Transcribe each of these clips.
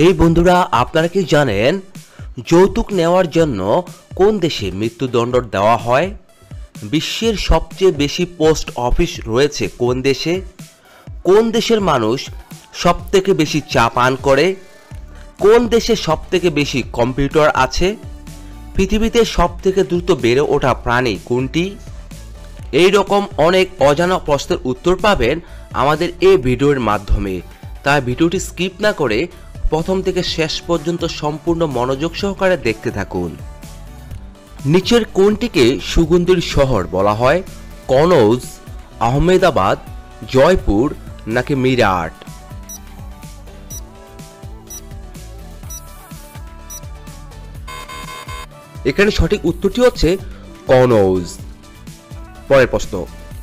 এই বন্ধুরা, আপনারা কি জানেন যৌতুক নেওয়ার জন্য কোন দেশে মৃত্যুদণ্ড দেওয়া হয়? বিশ্বের সবচেয়ে বেশি পোস্ট অফিস রয়েছে কোন দেশে? কোন দেশের মানুষ সবথেকে বেশি চা পান করে? কোন দেশে সবথেকে বেশি কম্পিউটার আছে? পৃথিবীতে সবথেকে দ্রুত বেড়ে ওঠা প্রাণী কোনটি? এই রকম অনেক অজানা প্রশ্নের উত্তর পাবেন আমাদের এই ভিডিওর মাধ্যমে। তাই ভিডিওটি স্কিপ না করে প্রথম থেকে শেষ পর্যন্ত সম্পূর্ণ মনোযোগ সহকারে দেখতে থাকুন। নিচের কোনটিকে সুগন্ধির শহর বলা হয়? কনৌজ, আহমেদাবাদ, জয়পুর নাকি মিরাট? এখানে সঠিক উত্তরটি হচ্ছে কনৌজ। পরের প্রশ্ন,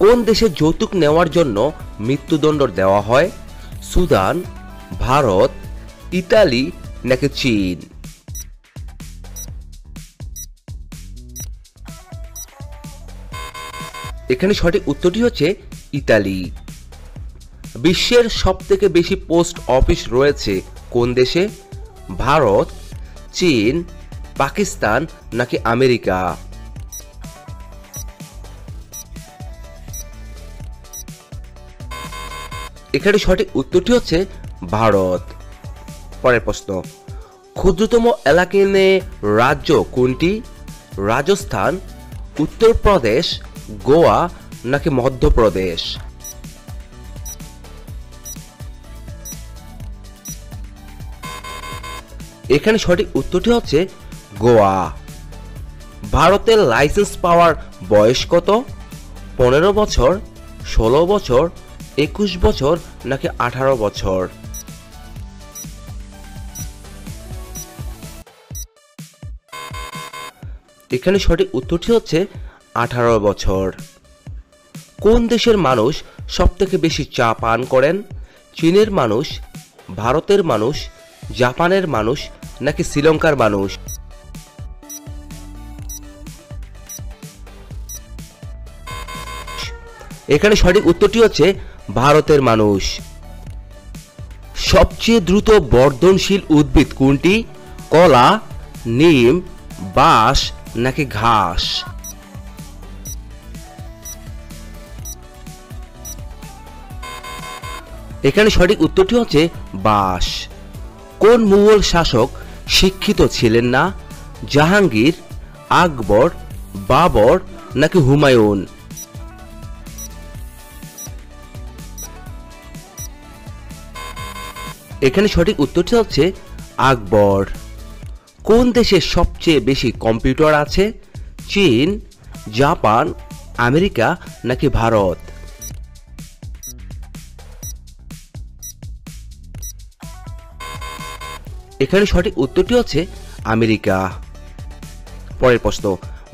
কোন দেশে যৌতুক নেওয়ার জন্য মৃত্যুদণ্ড দেওয়া হয়? সুদান, ভারত, ইতালি নাকি চীন? এখানে সঠিক উত্তরটি হচ্ছে ইতালি। বিশ্বের সবথেকে বেশি পোস্ট অফিস রয়েছে কোন দেশে? ভারত, চীন, পাকিস্তান নাকি আমেরিকা? এখানে সঠিক উত্তরটি হচ্ছে ভারত। পরের প্রশ্ন, ক্ষুদ্রতম এলাকা নিয়ে রাজ্য কোনটি? রাজস্থান, উত্তরপ্রদেশ, গোয়া নাকি মধ্যপ্রদেশ? এখানে সঠিক উত্তরটি হচ্ছে গোয়া। ভারতের লাইসেন্স পাওয়ার বয়স কত? 15 বছর, 16 বছর, 21 বছর নাকি 18 বছর? এখানে সঠিক উত্তরটি হচ্ছে 18 বছর। কোন দেশের মানুষ সবথেকে বেশি চা পান করেন? চীনের মানুষ, ভারতের মানুষ, জাপানের মানুষ নাকি শ্রীলঙ্কার মানুষ? এখানে সঠিক উত্তরটি হচ্ছে ভারতের মানুষ। সবচেয়ে দ্রুত বর্ধনশীল উদ্ভিদ কোনটি? কলা, নিম, বাঁশ নাকি ঘাস? এখানে সঠিক উত্তরটি হচ্ছে বাঁশ। কোন মুঘল শাসক শিক্ষিত ছিলেন না? জাহাঙ্গীর, আকবর, বাবর নাকি হুমায়ুন? এখানে সঠিক উত্তরটি হচ্ছে আকবর। কোন দেশে সবচেয়ে বেশি কম্পিউটার আছে? চীন, জাপান, আমেরিকা নাকি ভারত? এখানে সঠিক উত্তরটি হচ্ছে আমেরিকা। পরের প্রশ্ন,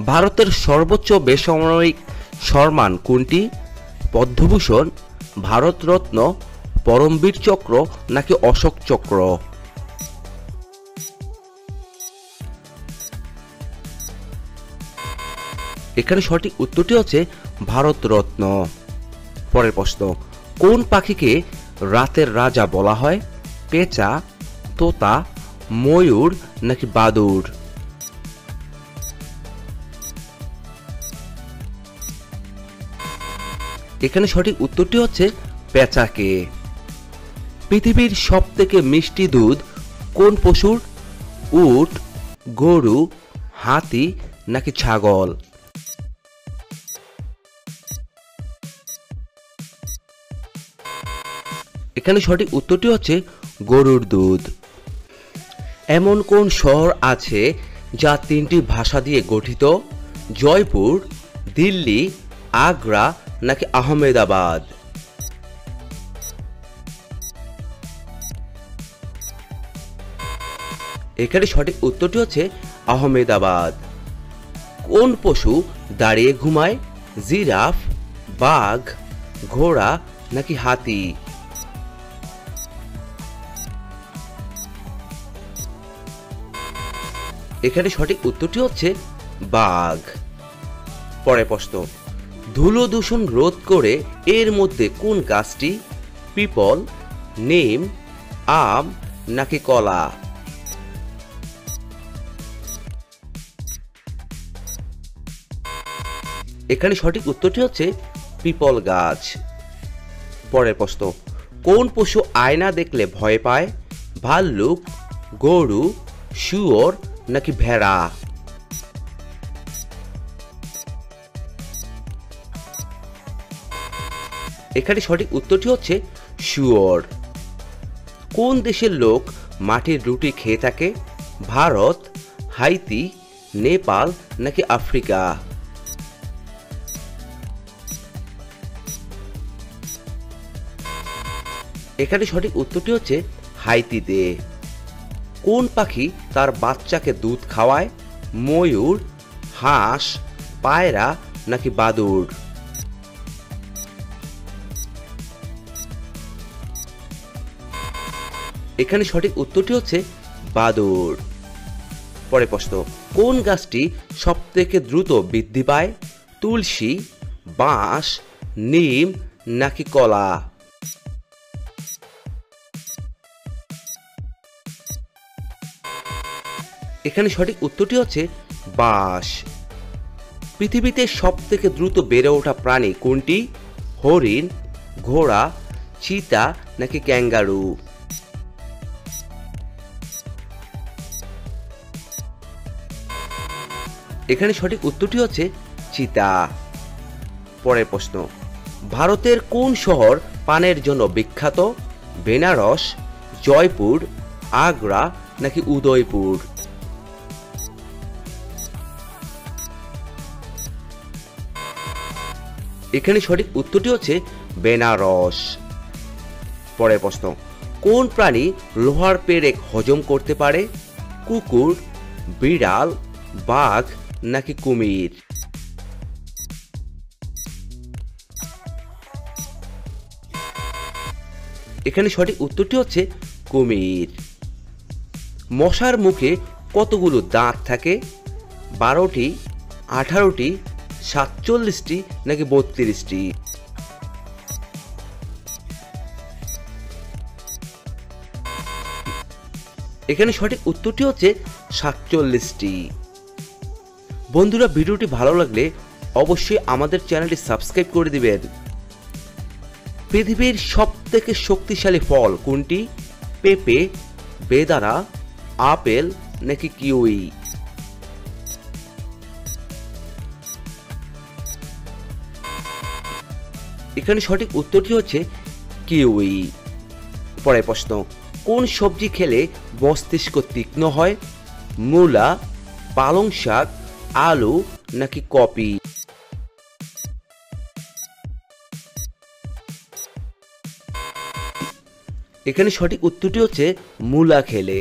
ভারতের সর্বোচ্চ বেসামরিক সম্মান কোনটি? পদ্মভূষণ, ভারতরত্ন, পরমবীর চক্র নাকি অশোক চক্র? এখানে সঠিক উত্তরটি হচ্ছে ভারতরত্ন। পরের প্রশ্ন, কোন পাখিকে রাতের রাজা বলা হয়? পেঁচা, তোতা, ময়ূর নাকি বাদুড়? এখানে সঠিক উত্তরটি হচ্ছে পেঁচাকে। পৃথিবীর সবথেকে মিষ্টি দুধ কোন পশুর? উট, গরু, হাতি নাকি ছাগল? এখানে সঠিক উত্তরটি হচ্ছে গরুর দুধ। এমন কোন শহর আছে যা 3টি ভাষা দিয়ে গঠিত? জয়পুর, দিল্লি, আগ্রা নাকি আহমেদাবাদ? এখানে সঠিক উত্তরটি হচ্ছে আহমেদাবাদ। কোন পশু দাঁড়িয়ে ঘুমায়? জিরাফ, বাঘ, ঘোড়া নাকি হাতি? এখানে সঠিক উত্তরটি হচ্ছে বাঘ। পরের প্রশ্ন, ধুলো দূষণ রোধ করে এর মধ্যে কোন গাছটি? পিপল, নিম, আম নাকি কলা? এখানে সঠিক উত্তরটি হচ্ছে পিপল গাছ। পরের প্রশ্ন, কোন পশু আয়না দেখলে ভয় পায়? ভাল্লুক, গরু, শুয়োর নাকি ভেড়া? এখানে সঠিক উত্তরটি হচ্ছে শুয়োর। কোন দেশের লোক মাটির রুটি খেয়ে থাকে? ভারত, হাইতি, নেপাল নাকি আফ্রিকা? এখানে সঠিক উত্তরটি হচ্ছে হাইতিতে। কোন পাখি তার বাচ্চাকে দুধ খাওয়ায়? ময়ূর, হাঁস, পায়রা নাকি বাদুড়? এখানে সঠিক উত্তরটি হচ্ছে বাদুড়। পরের প্রশ্ন, কোন গাছটি সবথেকে দ্রুত বৃদ্ধি পায়? তুলসী, বাঁশ, নিম নাকি কলা? এখানে সঠিক উত্তরটি হচ্ছে বাঁশ। পৃথিবীতে সবথেকে দ্রুত বেড়ে ওঠা প্রাণী কোনটি? হরিণ, ঘোড়া, চিতা নাকি ক্যাঙ্গারু? এখানে সঠিক উত্তরটি হচ্ছে চিতা। পরের প্রশ্ন, ভারতের কোন শহর পানের জন্য বিখ্যাত? বেনারস, জয়পুর, আগ্রা নাকি উদয়পুর? এখানে সঠিক উত্তরটি হচ্ছে বেনারস। পরের প্রশ্ন, কোন প্রাণী লোহার পেরেক হজম করতে পারে? কুকুর, বিড়াল, বাঘ নাকি কুমির? এখানে সঠিক উত্তরটি হচ্ছে কুমির। মশার মুখে কতগুলো দাঁত থাকে? 12টি, 18টি, 47টি নাকি 32টি? এখানে সঠিক উত্তরটি হচ্ছে 47টি। বন্ধুরা, ভিডিওটি ভালো লাগলে অবশ্যই আমাদের চ্যানেলটি সাবস্ক্রাইব করে দিবেন। পৃথিবীর সবথেকে শক্তিশালী ফল কোনটি? পেঁপে, বেদানা, আপেল নাকি কিউই? এখানে সঠিক উত্তরটি হচ্ছে কিউই। পরের প্রশ্ন, কোন সবজি খেলে মস্তিষ্ক তীক্ষ্ণ হয়? মূলা, পালং শাক, আলু নাকি কপি? এখানে সঠিক উত্তরটি হচ্ছে মূলা খেলে।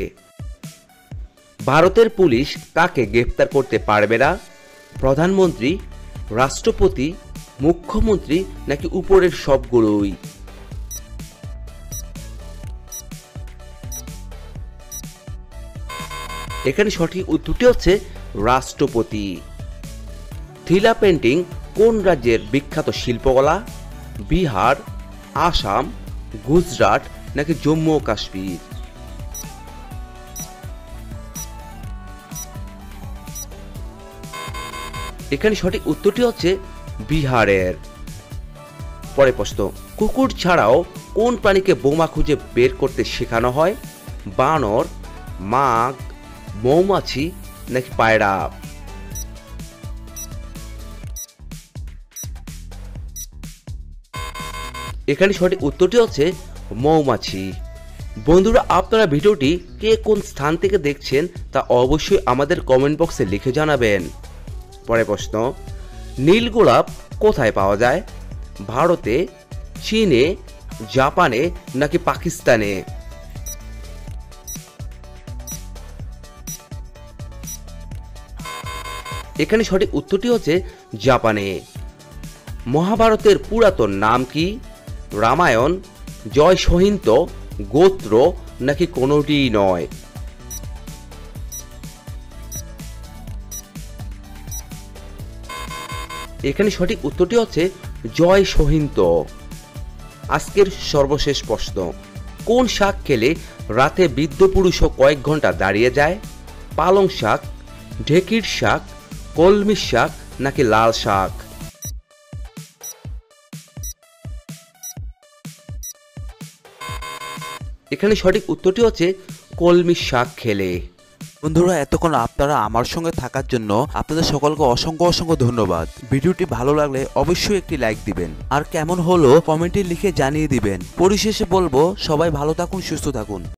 ভারতের পুলিশ কাকে গ্রেফতার করতে পারবে না? প্রধানমন্ত্রী, রাষ্ট্রপতি, মুখ্যমন্ত্রী নাকি উপরের সবগুলোই? এখানে সঠিক উত্তরটি হচ্ছে রাষ্ট্রপতি। থিলা পেন্টিং কোন রাজ্যের বিখ্যাত শিল্পকলা? বিহার, আসাম, গুজরাট নাকি জম্মু ও কাশ্মীর? এখানে সঠিক উত্তরটি হচ্ছে বিহারের। পরের প্রশ্ন, কুকুর ছাড়াও কোন প্রাণীকে বোমা খুঁজে বের করতে শেখানো হয়? বানর, মাগ, মৌমাছি নাকি পায়রা? এখানে সঠিক উত্তরটি হচ্ছে মৌমাছি। বন্ধুরা, আপনারা ভিডিওটি কে কোন স্থান থেকে দেখছেন তা অবশ্যই আমাদের কমেন্ট বক্সে লিখে জানাবেন। পরের প্রশ্ন, নীল গোলাপ কোথায় পাওয়া যায়? ভারতে, চীনে, জাপানে নাকি পাকিস্তানে? এখানে সঠিক উত্তরটি হচ্ছে জাপানে। মহাভারতের পুরাতন নাম কি? রামায়ণ, জয় সহিন্ত, গোত্র নাকি কোনোটিই নয়? এখানে সঠিক উত্তরটি হচ্ছে জয় সহিন্ত। আজকের সর্বশেষ প্রশ্ন, কোন শাক খেলে রাতে বৃদ্ধ পুরুষও কয়েক ঘন্টা দাঁড়িয়ে যায়? পালং শাক, ঢেঁকির শাক, কলমি শাক নাকি লাল শাক? এখানে সঠিক উত্তরটি হচ্ছে কলমি শাক খেলে। বন্ধুরা, এতক্ষণ আপনারা আমার সঙ্গে থাকার জন্য আপনাদের সকলকে অসংখ্য অসংখ্য ধন্যবাদ। ভিডিওটি ভালো লাগলে অবশ্যই একটি লাইক দিবেন, আর কেমন হলো কমেন্টে লিখে জানিয়ে দিবেন। পরিশেষে বলবো, সবাই ভালো থাকুন, সুস্থ থাকুন।